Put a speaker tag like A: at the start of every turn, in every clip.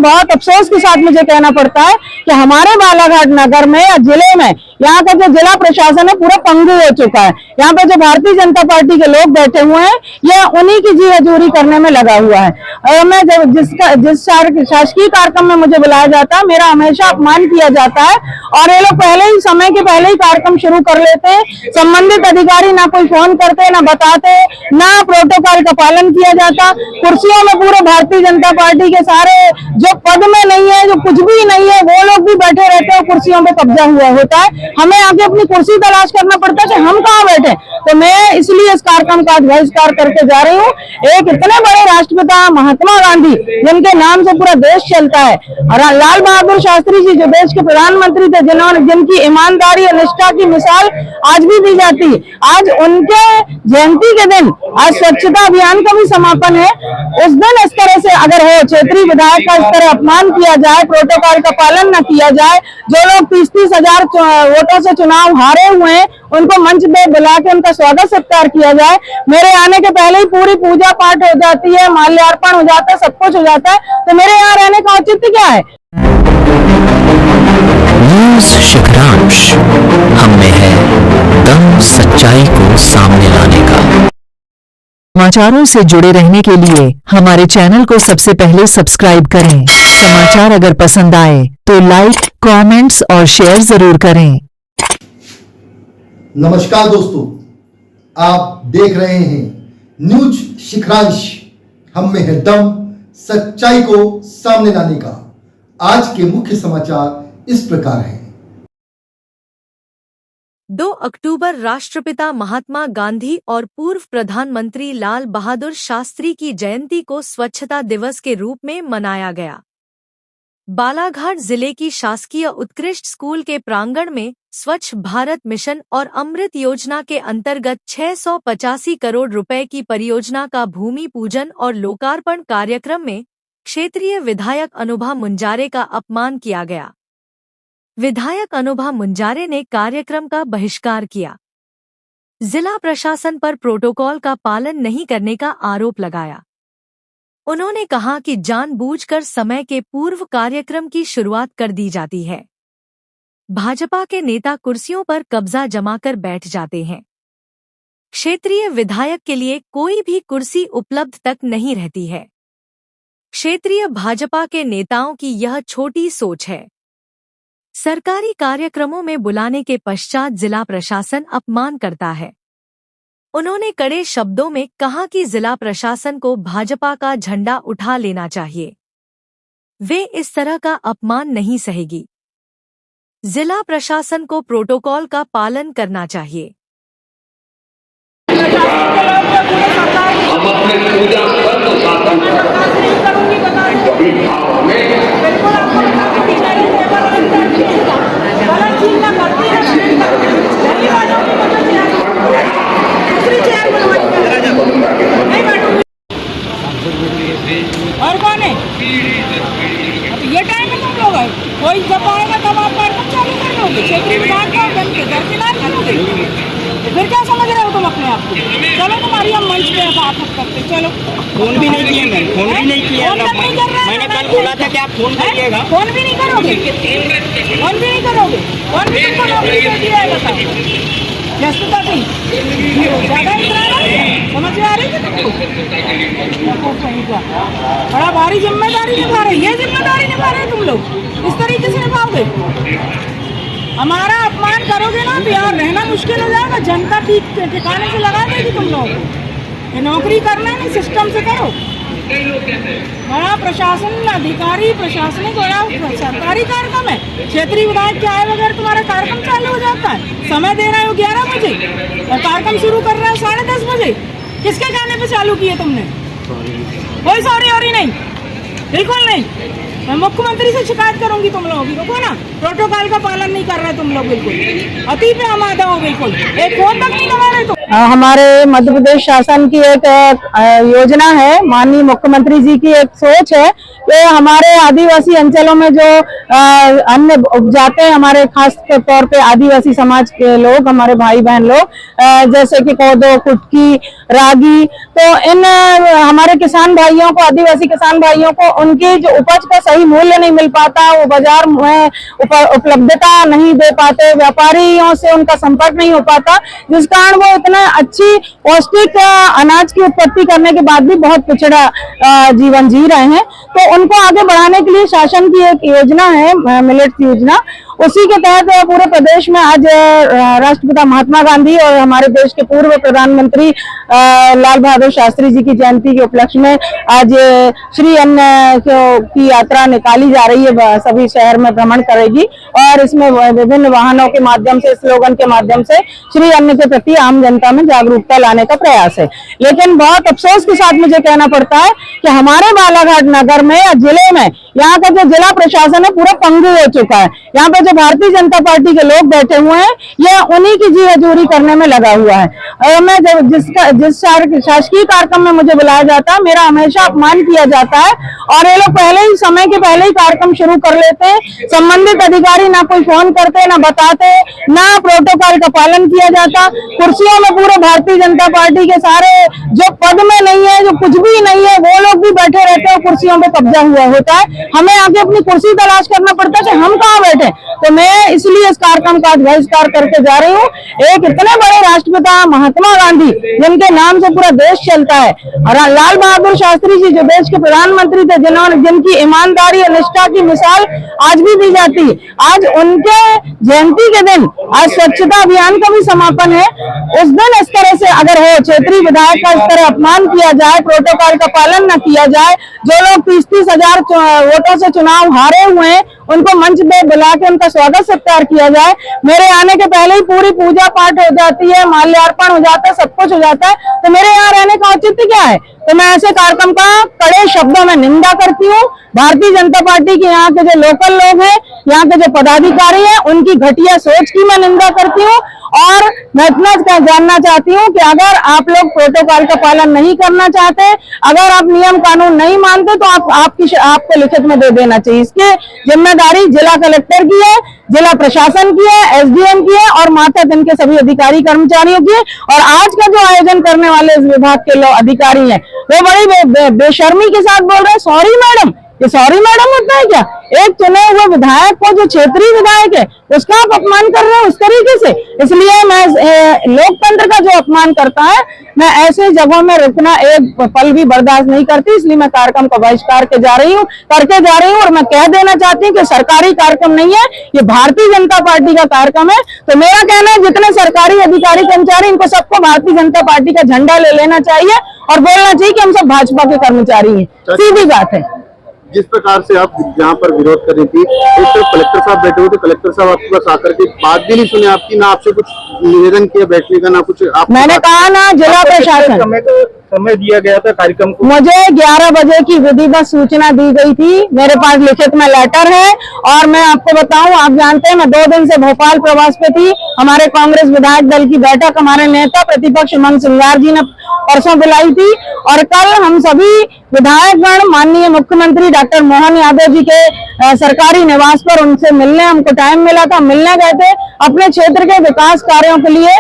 A: बहुत अफसोस के साथ मुझे कहना पड़ता है कि हमारे बालाघाट नगर में या जिले में यहाँ का जो जिला प्रशासन है पूरा पंगु हो चुका है। यहाँ पे जो भारतीय जनता पार्टी के लोग बैठे हुए हैं ये उन्हीं की जी हजूरी करने में लगा हुआ है। और मैं जिस शासकीय कार्यक्रम में मुझे बुलाया जाता है मेरा हमेशा अपमान किया जाता है और ये लोग पहले ही समय के पहले ही कार्यक्रम शुरू कर लेते हैं। संबंधित अधिकारी ना कोई फोन करते, ना बताते, ना प्रोटोकॉल का पालन किया जाता। कुर्सियों में पूरे भारतीय जनता पार्टी के सारे जो पद में नहीं है, जो कुछ भी नहीं है, वो लोग भी बैठे रहते हैं, कुर्सियों पे कब्जा हुआ होता है। हमें आगे अपनी कुर्सी तलाश करना पड़ता है कि हम कहाँ बैठे। तो मैं इसलिए इस कार्यक्रम का बहिष्कार करके जा रही हूँ। एक इतने बड़े राष्ट्रपिता महात्मा गांधी जिनके नाम से पूरा देश चलता है, और लाल बहादुर शास्त्री जी जो देश के प्रधानमंत्री थे, जिनकी ईमानदारी और निष्ठा की मिसाल आज भी दी जाती। आज उनके जयंती के दिन आज स्वच्छता अभियान का भी समापन है। उस दिन इस तरह से अगर हो क्षेत्रीय विधायक का इस तरह अपमान किया जाए, प्रोटोकॉल का पालन न किया जाए, जो लोग 30-30 हजार वोटों से चुनाव हारे हुए हैं उनको मंच पे बुला के उनका स्वागत सत्कार किया जाए। मेरे आने के पहले ही पूरी पूजा पाठ हो जाती है, माल्यार्पण हो जाता है, सब कुछ हो जाता है, तो मेरे यहाँ रहने का औचित्य क्या है?
B: न्यूज़ शिखरांश, हम में है दम सच्चाई को सामने लाने का।
C: समाचारों से जुड़े रहने के लिए हमारे चैनल को सबसे पहले सब्सक्राइब करें। समाचार अगर पसंद आए तो लाइक, कमेंट्स और शेयर जरूर करें।
D: नमस्कार दोस्तों, आप देख रहे हैं न्यूज शिखरांश, हम में है दम सच्चाई को सामने लाने का। आज के मुख्य समाचार इस प्रकार हैं।
E: 2 अक्टूबर राष्ट्रपिता महात्मा गांधी और पूर्व प्रधानमंत्री लाल बहादुर शास्त्री की जयंती को स्वच्छता दिवस के रूप में मनाया गया। बालाघाट जिले की शासकीय उत्कृष्ट स्कूल के प्रांगण में स्वच्छ भारत मिशन और अमृत योजना के अंतर्गत 685 करोड़ रुपए की परियोजना का भूमि पूजन और लोकार्पण कार्यक्रम में क्षेत्रीय विधायक अनुभा मुंजारे का अपमान किया गया। विधायक अनुभा मुंजारे ने कार्यक्रम का बहिष्कार किया। जिला प्रशासन पर प्रोटोकॉल का पालन नहीं करने का आरोप लगाया। उन्होंने कहा कि जानबूझकर समय के पूर्व कार्यक्रम की शुरुआत कर दी जाती है। भाजपा के नेता कुर्सियों पर कब्जा जमाकर बैठ जाते हैं। क्षेत्रीय विधायक के लिए कोई भी कुर्सी उपलब्ध तक नहीं रहती है। क्षेत्रीय भाजपा के नेताओं की यह छोटी सोच है। सरकारी कार्यक्रमों में बुलाने के पश्चात जिला प्रशासन अपमान करता है। उन्होंने कड़े शब्दों में कहा कि जिला प्रशासन को भाजपा का झंडा उठा लेना चाहिए। वे इस तरह का अपमान नहीं सहेगी। जिला प्रशासन को प्रोटोकॉल का पालन करना चाहिए।
A: और कौन है? ये टाइम में तुम लोग कोई जब आएगा तब आप कार्यक्रम चालू कर लोगे। क्षेत्रीय विधायक का बनके दरकिनार करोगे, फिर क्या समझ रहे हो तुम अपने आप को? चलो तुम्हारी हम मंच पे बात करते। चलो
F: फोन भी नहीं किया, मैंने फोन भी नहीं किया। मैंने कल बोला था कि आप फोन करिएगा।
A: फोन भी नहीं करोगे, फोन भी नहीं करोगे, फोन भी तुमको नौकरी दे दिया है। व्यस्तता थी, ज्यादा समझ में आ रही थी तुमको? बड़ा भारी जिम्मेदारी निभा रहे, ये जिम्मेदारी निभा रहे तुम लोग, इस तरीके से निभाओगे? हमारा अपमान करोगे ना तो यार रहना मुश्किल हो जाएगा। जनता ठीक ठिकाने से लगा देगी तुम लोगों को। ये नौकरी करना है, नहीं सिस्टम से करो। बड़ा प्रशासन अधिकारी प्रशासनिक बड़ा सरकारी कार्यक्रम है। क्षेत्रीय विधायक के आए बगैर तुम्हारा कार्यक्रम चालू हो जाता है। समय दे रहे हो 11 बजे और कार्यक्रम शुरू कर रहे हो 10:30 बजे। किसके कहने पे चालू किए तुमने? कोई सॉरी और ही नहीं, बिल्कुल नहीं। मैं मुख्यमंत्री से शिकायत करूंगी तुम लोगों की। रुको ना, प्रोटोकॉल का पालन नहीं कर रहे तुम लोग, बिल्कुल अति पे आमादा हो, बिल्कुल एक फोन तक नहीं लगा रहे तुम। हमारे मध्य प्रदेश शासन की एक योजना है, माननीय मुख्यमंत्री जी की एक सोच है कि हमारे आदिवासी अंचलों में जो अन्न उपजाते हैं, हमारे खास तौर पे आदिवासी समाज के लोग, हमारे भाई बहन लोग, जैसे कि कोदो, कुटकी, रागी, तो इन हमारे किसान भाइयों को, आदिवासी किसान भाइयों को उनकी जो उपज का सही मूल्य नहीं मिल पाता, वो बाजार में उपलब्धता नहीं दे पाते, व्यापारियों से उनका संपर्क नहीं हो पाता, जिस कारण वो इतना अच्छी पौष्टिक अनाज की उत्पत्ति करने के बाद भी बहुत पिछड़ा जीवन जी रहे हैं। तो उनको आगे बढ़ाने के लिए शासन की एक योजना है, मिलेट्स योजना, उसी के तहत पूरे प्रदेश में आज राष्ट्रपिता महात्मा गांधी और हमारे देश के पूर्व प्रधानमंत्री लाल बहादुर शास्त्री जी की जयंती के उपलक्ष्य में आज श्री अन्न की यात्रा निकाली जा रही है, सभी शहर में भ्रमण करेगी और इसमें विभिन्न वाहनों के माध्यम से, स्लोगन के माध्यम से श्री अन्न के प्रति आम जनता में जागरूकता लाने का प्रयास है। लेकिन बहुत अफसोस के साथ मुझे कहना पड़ता है कि हमारे बालाघाट नगर में या जिले में यहाँ का जो जिला प्रशासन है पूरा पंगु हो चुका है। यहाँ पे जो भारतीय जनता पार्टी के लोग बैठे हुए हैं, ये उन्हीं की जी हजूरी करने में लगा हुआ है। और मैं जिस शासकीय कार्यक्रम में मुझे बुलाया जाता है, मेरा हमेशा अपमान किया जाता है और ये लोग पहले ही समय के पहले ही कार्यक्रम शुरू कर लेते हैं। संबंधित अधिकारी ना कोई फोन करते, ना बताते, ना प्रोटोकॉल का पालन किया जाता। कुर्सियों में पूरे भारतीय जनता पार्टी के सारे जो पद में नहीं है, जो कुछ भी नहीं है, वो लोग भी बैठे रहते हैं, कुर्सियों पे कब्जा हुआ होता है। हमें आगे अपनी कुर्सी तलाश करना पड़ता है कि हम कहाँ बैठे। तो मैं इसलिए इस कार्यक्रम का बहिष्कार करके जा रही हूँ। एक इतने बड़े राष्ट्रपिता महात्मा गांधी, जिनके नाम से पूरा देश चलता है, और लाल बहादुर शास्त्री जी जो देश के प्रधानमंत्री थे, जिनकी ईमानदारी और निष्ठा की मिसाल आज भी दी जाती है, आज उनके जयंती के दिन आज स्वच्छता अभियान का भी समापन है। उस दिन इस तरह से अगर हो, क्षेत्रीय विधायक का इस तरह अपमान किया जाए, प्रोटोकॉल का पालन न किया जाए, जो लोग 30-30 हजार वोटों से चुनाव हारे हुए हैं, उनको मंच पे बुला के उनका स्वागत सत्कार किया जाए। मेरे आने के पहले ही पूरी पूजा पाठ हो जाती है, माल्यार्पण हो जाता है, सब कुछ हो जाता है, तो मेरे यहाँ रहने का औचित्य क्या है? तो मैं ऐसे कार्यक्रम का कड़े शब्दों में निंदा करती हूँ। भारतीय जनता पार्टी के यहाँ के जो लोकल लोग हैं, यहाँ के जो पदाधिकारी हैं, उनकी घटिया सोच की मैं निंदा करती हूँ। और मैं इतना जानना चाहती हूँ कि अगर आप लोग प्रोटोकॉल का पालन नहीं करना चाहते, अगर आप नियम कानून नहीं मानते, तो आपको लिखित में दे देना चाहिए। इसकी जिम्मेदारी जिला कलेक्टर की है, जिला प्रशासन की है, एसडीएम की है और मातहत इनके सभी अधिकारी कर्मचारियों की है। और आज का जो आयोजन करने वाले इस विभाग के लोग अधिकारी हैं, वो बड़ी बेशर्मी के साथ बोल रहे हैं सॉरी मैडम। ये सॉरी मैडम होता है क्या? एक चुने हुए विधायक को, जो क्षेत्रीय विधायक है, उसका आप अपमान कर रहे हैं उस तरीके से। इसलिए मैं लोकतंत्र का जो अपमान करता है, मैं ऐसे जगहों में रुकना एक पल भी बर्दाश्त नहीं करती। इसलिए मैं कार्यक्रम का बहिष्कार करके जा रही हूँ और मैं कह देना चाहती हूँ कि सरकारी कार्यक्रम नहीं है, ये भारतीय जनता पार्टी का कार्यक्रम है। तो मेरा कहना है, जितने सरकारी अधिकारी कर्मचारी, इनको सबको भारतीय जनता पार्टी का झंडा ले लेना चाहिए और बोलना चाहिए कि हम सब भाजपा के कर्मचारी हैं। सीधी बात है।
G: जिस प्रकार से आप यहाँ पर विरोध कर रही थी, एक तरफ कलेक्टर साहब बैठे हुए थे, कलेक्टर साहब आपके पास आकर के बात भी नहीं सुने आपकी, ना आपसे कुछ निवेदन किया बैठने का, ना कुछ आप। मैंने
A: कहा ना, जिला प्रशासन
G: समय दिया गया था कार्यक्रम को,
A: मुझे 11 बजे की विधिवत सूचना दी गई थी। मेरे पास लिखित में लेटर है और मैं आपको बताऊं, आप जानते हैं मैं 2 दिन से भोपाल प्रवास पे थी। हमारे कांग्रेस विधायक दल की बैठक हमारे नेता प्रतिपक्ष उमंग सिंगार जी ने परसों बुलाई थी और कल हम सभी विधायकगण माननीय मुख्यमंत्री डॉक्टर मोहन यादव जी के सरकारी निवास पर उनसे मिलने हमको टाइम मिला था। मिलने गए थे, अपने क्षेत्र के विकास कार्यों के लिए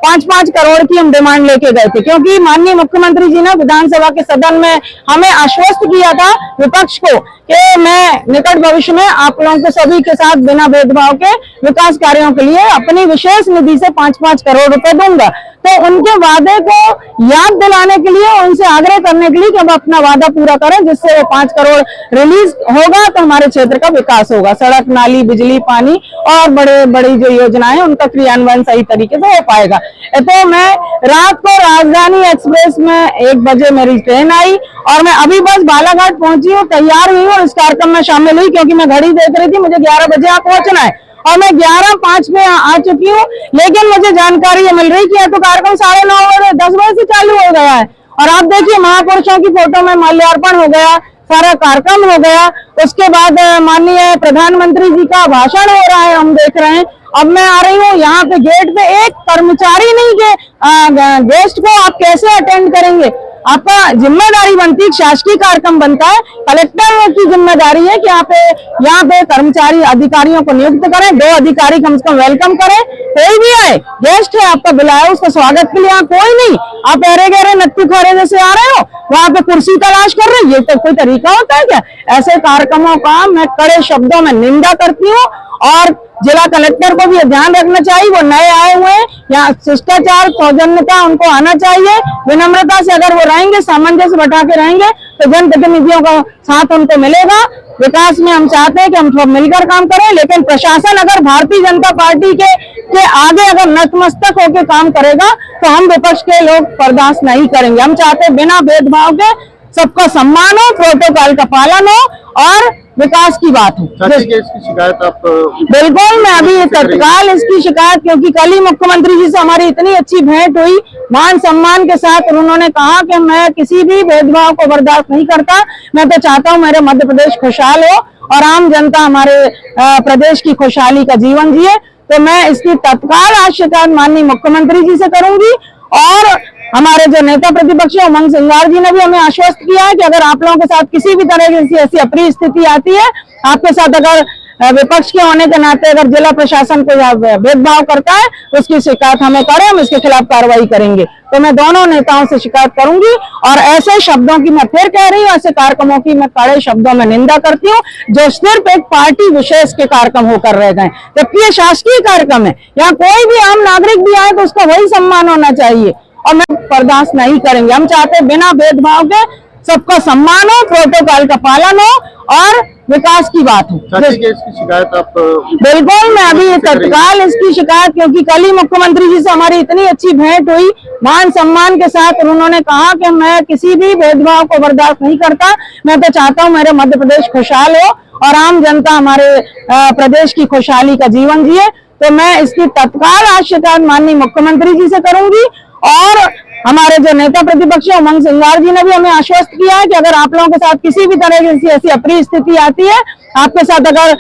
A: 5-5 करोड़ की हम डिमांड लेके गए थे, क्योंकि माननीय मुख्यमंत्री जी ने विधानसभा के सदन में हमें आश्वस्त किया था विपक्ष को कि मैं निकट भविष्य में आप लोगों को सभी के साथ बिना भेदभाव के विकास कार्यों के लिए अपनी विशेष निधि से 5-5 करोड़ रुपए दूंगा। तो उनके वादे को याद दिलाने के लिए, उनसे आग्रह करने के लिए कि हम अपना वादा पूरा करें, जिससे वो 5 करोड़ रिलीज होगा तो हमारे क्षेत्र का विकास होगा। सड़क, नाली, बिजली, पानी और बड़ी जो योजनाएं, उनका क्रियान्वयन सही तरीके से हो पाएगा। तो मैं रात को राजधानी एक्सप्रेस में 1 बजे मेरी ट्रेन आई और मैं अभी बस बालाघाट पहुंची हूँ, तैयार हुई हूँ, इस कार्यक्रम में शामिल हुई, क्योंकि मैं घड़ी देख रही थी, मुझे 11 बजे यहाँ पहुंचना है और मैं 11:05 में आ चुकी हूँ। लेकिन मुझे जानकारी ये मिल रही कि तो कार्यक्रम 9:30 बजे 10 बजे से चालू हो गया है। और आप देखिए, महापुरुषों की फोटो में माल्यार्पण हो गया, सारा कार्यक्रम हो गया। उसके बाद माननीय प्रधानमंत्री जी का भाषण हो रहा है, हम देख रहे हैं। अब मैं आ रही हूँ, यहाँ पे गेट पे एक कर्मचारी नहीं के गेस्ट को आप कैसे अटेंड करेंगे? आपका जिम्मेदारी बनती है, शासकीय कार्यक्रम बनता है, कलेक्टर की जिम्मेदारी है कि यहाँ पे कर्मचारी अधिकारियों को नियुक्त करें, 2 अधिकारी कम से कम वेलकम करें। कोई भी आए, गेस्ट है आपका, बुलाया, उसका स्वागत के लिए यहाँ कोई नहीं, आप अरे गहरे नत्थु खारे जैसे आ रहे हो, वहां पे कुर्सी तलाश कर रहे हैं, ये तो कोई तरीका होता है क्या? ऐसे कार्यक्रमों का मैं कड़े शब्दों में निंदा करती हूँ और जिला कलेक्टर को भी ध्यान रखना चाहिए। वो नए आए हुए हैं, यहाँ शिष्टाचार सौजन्यता उनको आना चाहिए, विनम्रता से अगर वो रहेंगे, सामंजस्य बैठा के रहेंगे तो जनप्रतिनिधियों का साथ उनको मिलेगा। विकास में हम चाहते हैं कि हम सब मिलकर काम करें, लेकिन प्रशासन अगर भारतीय जनता पार्टी के आगे अगर नतमस्तक होकर काम करेगा तो हम विपक्ष के लोग बर्दाश्त नहीं करेंगे। हम चाहते हैं बिना भेदभाव के सबका सम्मान हो, प्रोटोकॉल का पालन हो और विकास की बात हो।
G: इसकी शिकायत आप
A: बिल्कुल, मैं अभी तत्काल इसकी शिकायत, क्योंकि कल ही मुख्यमंत्री जी से हमारी इतनी अच्छी भेंट हुई, मान सम्मान के साथ, और उन्होंने कहा कि मैं किसी भी भेदभाव को बर्दाश्त नहीं करता। मैं तो चाहता हूं मेरे मध्य प्रदेश खुशहाल हो और आम जनता हमारे प्रदेश की खुशहाली का जीवन जिए। तो मैं इसकी तत्काल आज शिकायत माननीय मुख्यमंत्री जी से करूंगी। और हमारे जो नेता प्रतिपक्ष है उमंग सिंगार जी ने भी हमें आश्वस्त किया है कि अगर आप लोगों के साथ किसी भी तरह की ऐसी अप्रिय स्थिति आती है, आपके साथ अगर विपक्ष के होने के नाते अगर जिला प्रशासन को भेदभाव करता है, उसकी शिकायत हमें करें, हम इसके खिलाफ कार्रवाई करेंगे। तो मैं दोनों नेताओं से शिकायत करूंगी और ऐसे शब्दों की मैं फिर कह रही हूँ, ऐसे कार्यक्रमों की मैं कड़े शब्दों में निंदा करती हूँ जो सिर्फ एक पार्टी विशेष के कार्यक्रम होकर रह गए, जबकि ये शासकीय कार्यक्रम है। यहाँ कोई भी आम नागरिक भी आए तो उसका वही सम्मान होना चाहिए और मैं बर्दाश्त नहीं करेंगे। हम चाहते हैं बिना भेदभाव के सबका सम्मान हो, प्रोटोकॉल का पालन हो और विकास की बात हो।
G: इसकी शिकायत आप
A: बिल्कुल, मैं अभी तत्काल इसकी शिकायत, क्योंकि कल ही मुख्यमंत्री जी से हमारी इतनी अच्छी भेंट हुई, मान सम्मान के साथ, और उन्होंने कहा कि मैं किसी भी भेदभाव को बर्दाश्त नहीं करता। मैं तो चाहता हूं मेरे मध्य प्रदेश खुशहाल हो और आम जनता हमारे प्रदेश की खुशहाली का जीवन जिए। तो मैं इसकी तत्काल आज शिकायत माननीय मुख्यमंत्री जी से करूंगी। और हमारे जो नेता प्रतिपक्ष है उमंग सिंगार जी ने भी हमें आश्वस्त किया है कि अगर आप लोगों के साथ किसी भी तरह की ऐसी अप्रिय स्थिति आती है, आपके साथ अगर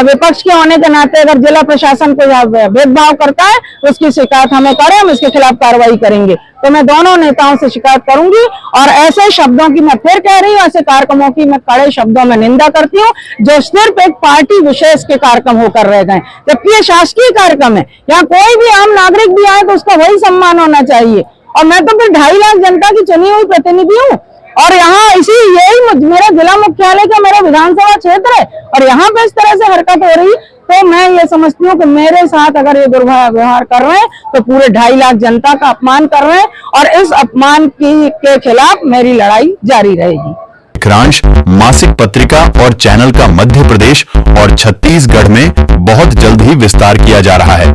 A: विपक्ष के होने के नाते अगर जिला प्रशासन को भेदभाव करता है, उसकी शिकायत हमें करें, हम इसके खिलाफ कार्रवाई करेंगे। तो मैं दोनों नेताओं से शिकायत करूंगी और ऐसे शब्दों की मैं फिर कह रही हूँ, ऐसे कार्यक्रमों की मैं कड़े शब्दों में निंदा करती हूँ जो सिर्फ एक पार्टी विशेष के कार्यक्रम होकर रह गए, जबकि ये शासकीय कार्यक्रम है। यहाँ कोई भी आम नागरिक भी आए तो उसका वही सम्मान होना चाहिए। और मैं तो फिर 2.5 लाख जनता की चुनी हुई प्रतिनिधि हूँ और यहाँ यही मेरा जिला मुख्यालय का मेरा विधानसभा क्षेत्र है और यहाँ पे इस तरह से हरकत हो रही, तो मैं ये समझती हूँ कि मेरे साथ अगर ये दुर्व्यवहार कर रहे हैं तो पूरे 2.5 लाख जनता का अपमान कर रहे हैं और इस अपमान के खिलाफ मेरी लड़ाई जारी रहेगी।
H: शिखरांश मासिक पत्रिका और चैनल का मध्य प्रदेश और छत्तीसगढ़ में बहुत जल्द ही विस्तार किया जा रहा है।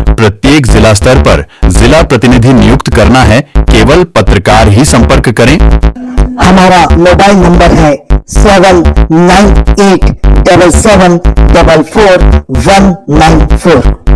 H: प्रत्येक जिला स्तर पर जिला प्रतिनिधि नियुक्त करना है, केवल पत्रकार ही संपर्क करें।
I: हमारा मोबाइल नंबर है 7987744194।